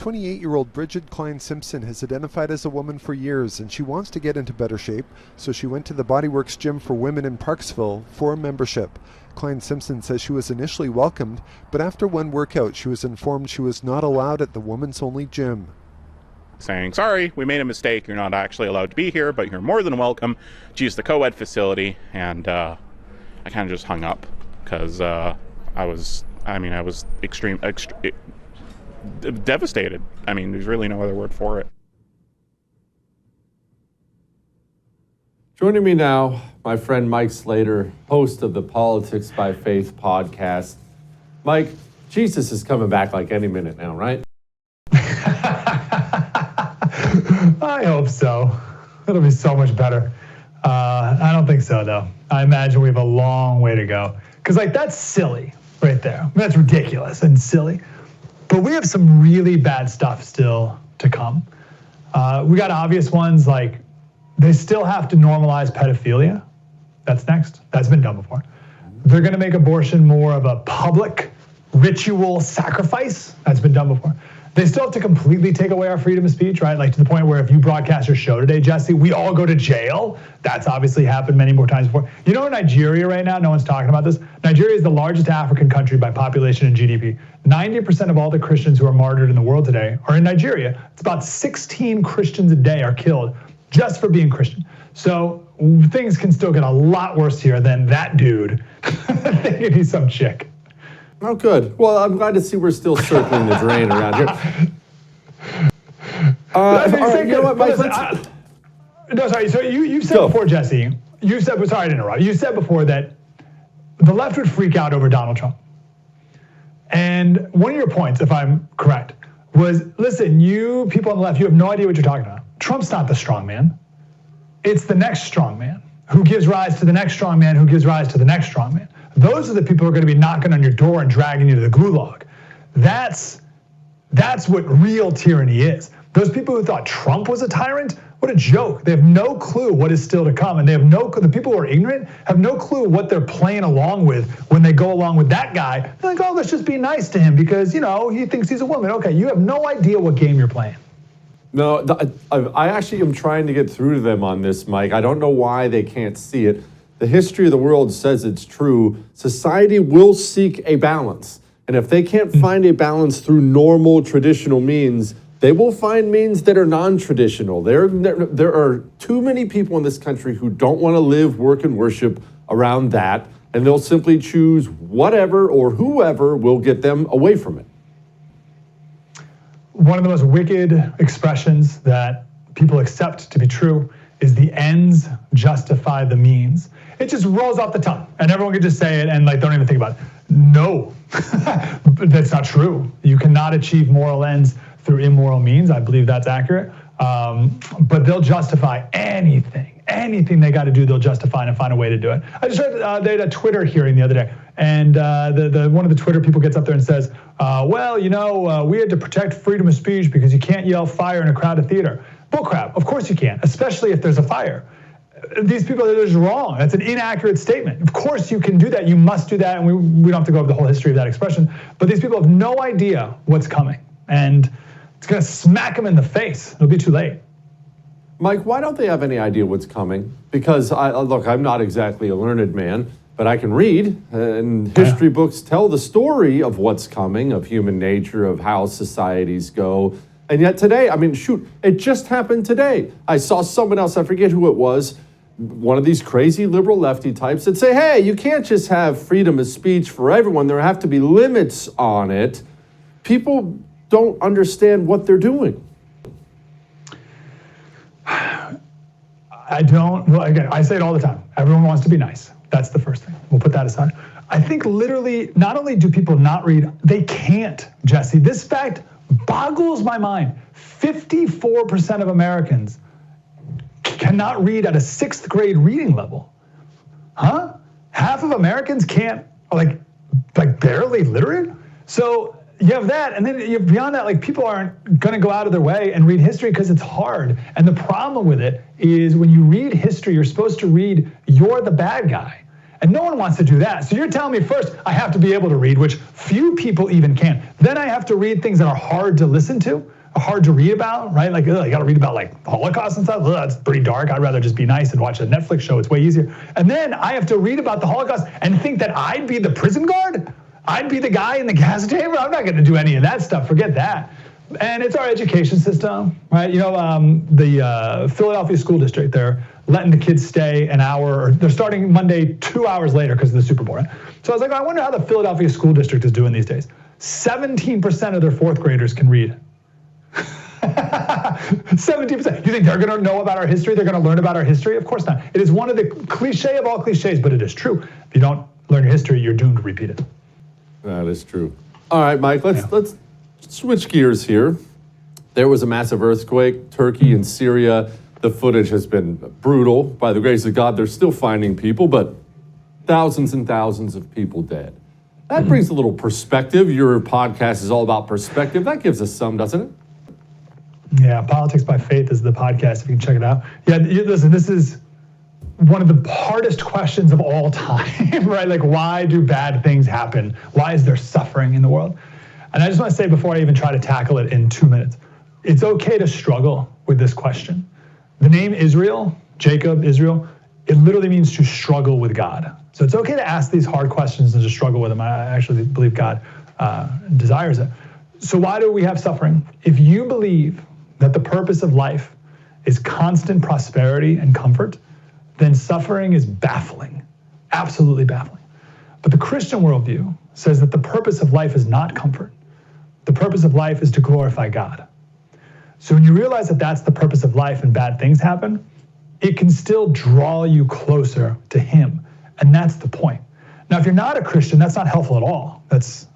28-year-old Bridget Klein Simpson has identified as a woman for years, and she wants to get into better shape, so she went to the Bodyworks gym for women in Parksville for a membership. Klein Simpson says she was initially welcomed, but after one workout she was informed she was not allowed at the women's only gym. Saying, sorry, we made a mistake, you're not actually allowed to be here, but you're more than welcome to use the co-ed facility. And I kind of just hung up because I was devastated. I mean, there's really no other word for it. Joining me now, my friend Mike Slater, host of the Politics by Faith podcast. Mike, Jesus is coming back like any minute now, right? I hope so. It'll be so much better. I don't think so, though. I imagine we have a long way to go. Because, that's silly right there. That's ridiculous and silly. But we have some really bad stuff still to come. We got obvious ones like they still have to normalize pedophilia. That's next. That's been done before. They're going to make abortion more of a public ritual sacrifice. That's been done before. They still have to completely take away our freedom of speech, right? Like to the point where if you broadcast your show today, Jesse, we all go to jail. That's obviously happened many more times before. You know, in Nigeria right now, no one's talking about this. Nigeria is the largest African country by population and GDP. 90% of all the Christians who are martyred in the world today are in Nigeria. It's about 16 Christians a day are killed just for being Christian. So things can still get a lot worse here than that dude thinking he's some chick. Oh, good. Well, I'm glad to see we're still circling the drain around here. You know what, Mike? No, sorry. So you said before, Jesse, sorry to interrupt. You said before that the left would freak out over Donald Trump. And one of your points, if I'm correct, was, listen, you people on the left, you have no idea what you're talking about. Trump's not the strong man. It's the next strong man who gives rise to the next strong man who gives rise to the next strong man. Those are the people who are going to be knocking on your door and dragging you to the gulag. That's what real tyranny is. Those people who thought Trump was a tyrant, what a joke. They have no clue what is still to come. And the people who are ignorant have no clue what they're playing along with when they go along with that guy. They're like, oh, let's just be nice to him because, he thinks he's a woman. Okay, you have no idea what game you're playing. No, I actually am trying to get through to them on this, Mike. I don't know why they can't see it. The history of the world says it's true. Society will seek a balance. And if they can't find a balance through normal, traditional means, they will find means that are non-traditional. There are too many people in this country who don't want to live, work, and worship around that. And they'll simply choose whatever or whoever will get them away from it. One of the most wicked expressions that people accept to be true is the ends justify the means. It just rolls off the tongue and everyone can just say it and don't even think about it. No, that's not true. You cannot achieve moral ends through immoral means. I believe that's accurate. But they'll justify anything they got to do, they'll justify and find a way to do it. I just heard they had a Twitter hearing the other day, and one of the Twitter people gets up there and says, we had to protect freedom of speech because you can't yell fire in a crowded theater. Bullcrap. Of course you can't, especially if there's a fire. These people are just wrong. That's an inaccurate statement. Of course you can do that. You must do that, and we don't have to go over the whole history of that expression. But these people have no idea what's coming, and it's going to smack them in the face. It'll be too late. Mike, why don't they have any idea what's coming? Because, I'm not exactly a learned man, but I can read, and history books tell the story of what's coming, of human nature, of how societies go. And yet today, it just happened today. I saw someone else, I forget who it was, one of these crazy liberal lefty types that say, hey, you can't just have freedom of speech for everyone. There have to be limits on it. People don't understand what they're doing. I say it all the time. Everyone wants to be nice. That's the first thing. We'll put that aside. I think literally, not only do people not read, they can't, Jesse. This fact boggles my mind. 54% of Americans cannot read at a 6th grade reading level. Huh? Half of Americans can't, barely literate? So you have that, and then beyond that, people aren't gonna go out of their way and read history because it's hard. And the problem with it is when you read history, you're supposed to read, you're the bad guy. And no one wants to do that. So you're telling me first I have to be able to read, which few people even can. Then I have to read things that are hard to listen to. hard to read about, right? Like, you got to read about like the Holocaust and stuff. Ugh, that's pretty dark. I'd rather just be nice and watch a Netflix show. It's way easier. And then I have to read about the Holocaust and think that I'd be the prison guard. I'd be the guy in the gas chamber. I'm not going to do any of that stuff. Forget that. And it's our education system, right? The Philadelphia School District, they're letting the kids stay an hour, or they're starting Monday 2 hours later because of the Super Bowl, right? So I was like, I wonder how the Philadelphia School District is doing these days. 17% of their fourth graders can read. 17%. You think they're going to know about our history? They're going to learn about our history? Of course not. It is one of the cliche of all cliches, but it is true. If you don't learn your history, you're doomed to repeat it. That is true. All right, Mike, let's switch gears here. There was a massive earthquake, Turkey and Syria. The footage has been brutal. By the grace of God, they're still finding people, but thousands and thousands of people dead. That brings a little perspective. Your podcast is all about perspective. That gives us some, doesn't it? Yeah, Politics by Faith is the podcast, if you can check it out. Yeah, listen, this is one of the hardest questions of all time, right? Like, why do bad things happen? Why is there suffering in the world? And I just want to say before I even try to tackle it in 2 minutes, it's okay to struggle with this question. The name Israel, Jacob, Israel, it literally means to struggle with God. So it's okay to ask these hard questions and to struggle with them. I actually believe God desires it. So why do we have suffering? If you believe that the purpose of life is constant prosperity and comfort, then suffering is baffling, absolutely baffling. But the Christian worldview says that the purpose of life is not comfort. The purpose of life is to glorify God. So when you realize that that's the purpose of life and bad things happen, it can still draw you closer to Him. And that's the point. Now, if you're not a Christian, that's not helpful at all. That's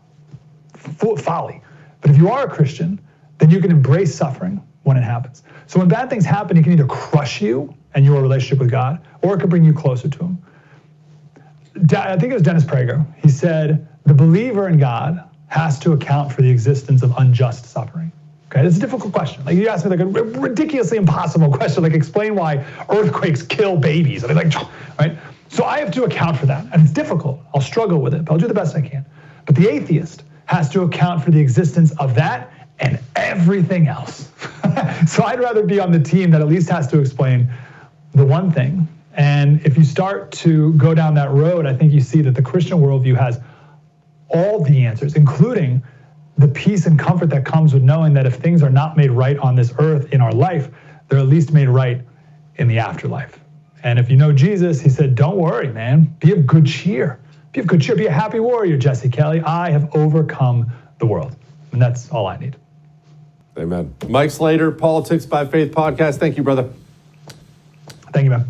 folly. But if you are a Christian, then you can embrace suffering when it happens. So when bad things happen, it can either crush you and your relationship with God, or it can bring you closer to Him. I think it was Dennis Prager. He said, the believer in God has to account for the existence of unjust suffering. Okay, it's a difficult question. Like, you asked me like a ridiculously impossible question, like explain why earthquakes kill babies. I mean, like, right? So I have to account for that, and it's difficult. I'll struggle with it, but I'll do the best I can. But the atheist has to account for the existence of that and everything else. So I'd rather be on the team that at least has to explain the one thing. And if you start to go down that road, I think you see that the Christian worldview has all the answers, including the peace and comfort that comes with knowing that if things are not made right on this earth in our life, they're at least made right in the afterlife. And if you know Jesus, He said, don't worry, man. Be of good cheer. Be of good cheer. Be a happy warrior, Jesse Kelly. I have overcome the world. And that's all I need. Amen. Mike Slater, Politics by Faith podcast. Thank you, brother. Thank you, man.